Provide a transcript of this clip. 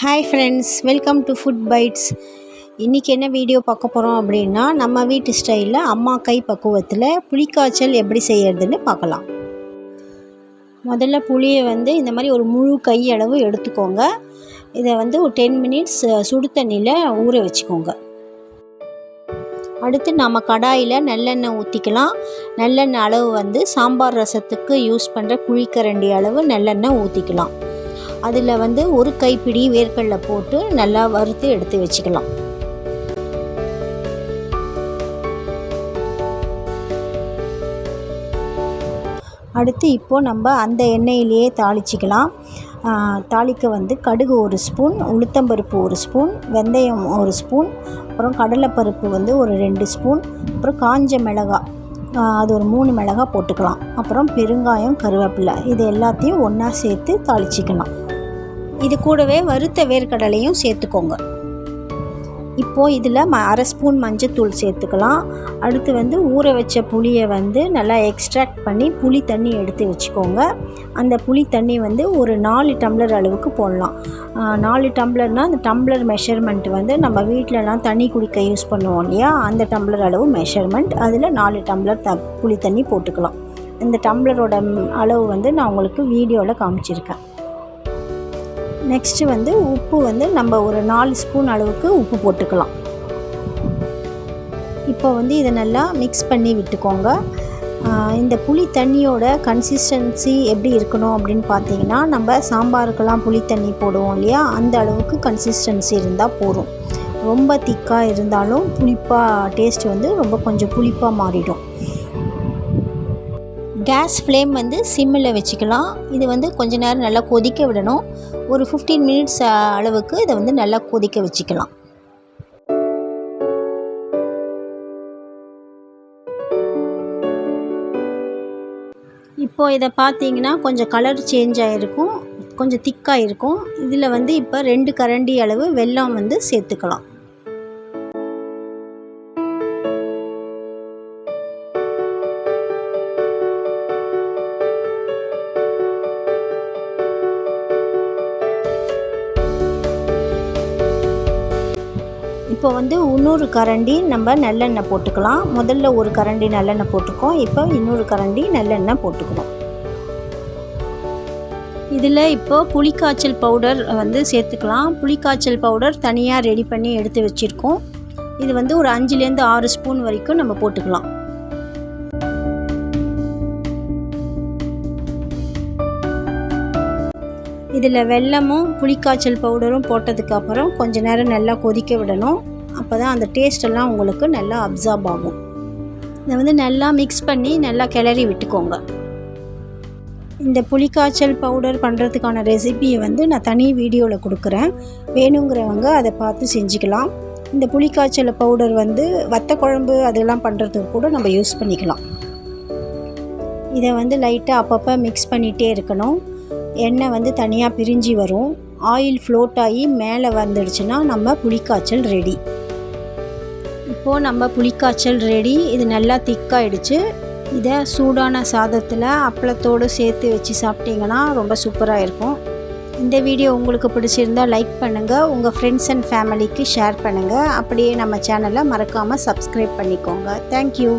Hi friends, welcome to food bites. இன்றைக்கி என்ன video பார்க்க போகிறோம் அப்படின்னா, நம்ம வீட்டு ஸ்டைலில் அம்மா கை பக்குவத்தில் புளிக்காய்ச்சல் எப்படி செய்யறதுன்னு பார்க்கலாம். முதல்ல புளியை இந்த மாதிரி ஒரு முழு கையளவு எடுத்துக்கோங்க. இதை ஒரு 10 மினிட்ஸ் சுடு தண்ணியில் ஊற வச்சுக்கோங்க. அடுத்து நம்ம கடாயில் நல்லெண்ணெய் ஊற்றிக்கலாம். நல்லெண்ணெய் அளவு சாம்பார் ரசத்துக்கு யூஸ் பண்ணுற குழிக்கரண்டி அளவு நல்லெண்ணெய் ஊற்றிக்கலாம். அதில் ஒரு கைப்பிடி வேர்க்கடலை போட்டு நல்லா வறுத்து எடுத்து வச்சுக்கலாம். அடுத்து இப்போது நம்ம அந்த எண்ணெயிலேயே தாளிச்சிக்கலாம். தாளிக்க கடுகு 1 ஸ்பூன், உளுத்தம்பருப்பு 1 ஸ்பூன், வெந்தயம் 1 ஸ்பூன், அப்புறம் கடலைப்பருப்பு ஒரு 2 ஸ்பூன், அப்புறம் காஞ்ச மிளகாய் அது ஒரு 3 மிளகாய் போட்டுக்கலாம். அப்புறம் பெருங்காயம், கருவேப்பிலை இது எல்லாத்தையும் ஒன்றா சேர்த்து தாளிச்சிக்கலாம். இது கூடவே வறுத்த வேர்க்கடலையும் சேர்த்துக்கோங்க. இப்போது இதில் 1/2 ஸ்பூன் மஞ்சத்தூள் சேர்த்துக்கலாம். அடுத்து ஊற வச்ச புளியை நல்லா எக்ஸ்ட்ராக்ட் பண்ணி புளி தண்ணி எடுத்து வச்சுக்கோங்க. அந்த புளி தண்ணி ஒரு 4 டம்ளர் அளவுக்கு போடலாம். 4 டம்ளர்னால் அந்த டம்ளர் மெஷர்மெண்ட் நம்ம வீட்டிலலாம் தண்ணி குடிக்க யூஸ் பண்ணுவோம் இல்லையா, அந்த டம்ளர் அளவு மெஷர்மெண்ட். அதில் 4 டம்ளர் புளி தண்ணி போட்டுக்கலாம். இந்த டம்ளரோட அளவு நான் உங்களுக்கு வீடியோவில் காமிச்சிருக்கேன். நெக்ஸ்ட்டு உப்பு நம்ம ஒரு 4 ஸ்பூன் அளவுக்கு உப்பு போட்டுக்கலாம். இப்போ இதை நல்லா மிக்ஸ் பண்ணி விட்டுக்கோங்க. இந்த புளி தண்ணியோட கன்சிஸ்டன்சி எப்படி இருக்கணும் அப்படின்னு பார்த்தீங்கன்னா, நம்ம சாம்பாருக்கெல்லாம் புளி தண்ணி போடுவோம் இல்லையா, அந்த அளவுக்கு கன்சிஸ்டன்சி இருந்தால் போதும். ரொம்ப திக்காக இருந்தாலும் புளிப்பாக டேஸ்ட் ரொம்ப கொஞ்சம் புளிப்பாக மாறிடும். கேஸ் ஃப்ளேம் சிம்மில் வச்சுக்கலாம். இது கொஞ்ச நேரம் நல்லா கொதிக்க விடணும். ஒரு 15 மினிட்ஸ் அளவுக்கு இதை நல்லா கொதிக்க வச்சுக்கலாம். இப்போது இதை பார்த்தீங்கன்னா கொஞ்சம் கலர் சேஞ்ச் ஆகிருக்கும், கொஞ்சம் திக்காக இருக்கும். இதில் இப்போ 2 கரண்டி அளவு வெல்லம் சேர்த்துக்கலாம். இப்போ இன்னொரு கரண்டி நம்ம நல்லெண்ணெய் போட்டுக்கலாம். முதல்ல ஒரு கரண்டி நல்லெண்ணெய் போட்டுக்கோம். இப்போ இன்னொரு கரண்டி நல்லெண்ணெய் போட்டுக்கணும். இதில் இப்போ புளிக்காய்ச்சல் பவுடர் சேர்த்துக்கலாம். புளிக்காய்ச்சல் பவுடர் தனியாக ரெடி பண்ணி எடுத்து வச்சுருக்கோம். இது ஒரு 5லேருந்து 6 ஸ்பூன் வரைக்கும் நம்ம போட்டுக்கலாம். இதில் வெல்லமும் புளிக்காய்ச்சல் பவுடரும் போட்டதுக்கப்புறம் கொஞ்ச நேரம் நல்லா கொதிக்க விடணும். அப்போ தான் அந்த டேஸ்டெல்லாம் உங்களுக்கு நல்லா அப்சார்ப் ஆகும். இதை நல்லா மிக்ஸ் பண்ணி நல்லா கிளறி விட்டுக்கோங்க. இந்த புளிக்காய்ச்சல் பவுடர் பண்ணுறதுக்கான ரெசிபியை நான் தனி வீடியோவில் கொடுக்குறேன். வேணுங்கிறவங்க அதை பார்த்து செஞ்சுக்கலாம். இந்த புளிக்காய்ச்சல் பவுடர் வத்த குழம்பு அதெல்லாம் பண்ணுறதுக்கு கூட நம்ம யூஸ் பண்ணிக்கலாம். இதை லைட்டாக அப்பப்போ மிக்ஸ் பண்ணிகிட்டே இருக்கணும். எண்ணெய் தனியாக பிரிஞ்சு வரும். ஆயில் ஃப்ளோட் ஆகி மேலே வந்துடுச்சுன்னா நம்ம புளிக்காய்ச்சல் ரெடி. இப்போது நம்ம புளிக்காய்ச்சல் ரெடி. இது நல்லா திக்காயிடுச்சு. இதை சூடான சாதத்தில் அப்பளத்தோடு சேர்த்து வச்சு சாப்பிட்டிங்கன்னா ரொம்ப சூப்பராக இருக்கும். இந்த வீடியோ உங்களுக்கு பிடிச்சிருந்தால் லைக் பண்ணுங்கள், உங்கள் ஃப்ரெண்ட்ஸ் அண்ட் ஃபேமிலிக்கு ஷேர் பண்ணுங்கள். அப்படியே நம்ம சேனலை மறக்காமல் சப்ஸ்கிரைப் பண்ணிக்கோங்க. தேங்க்யூ.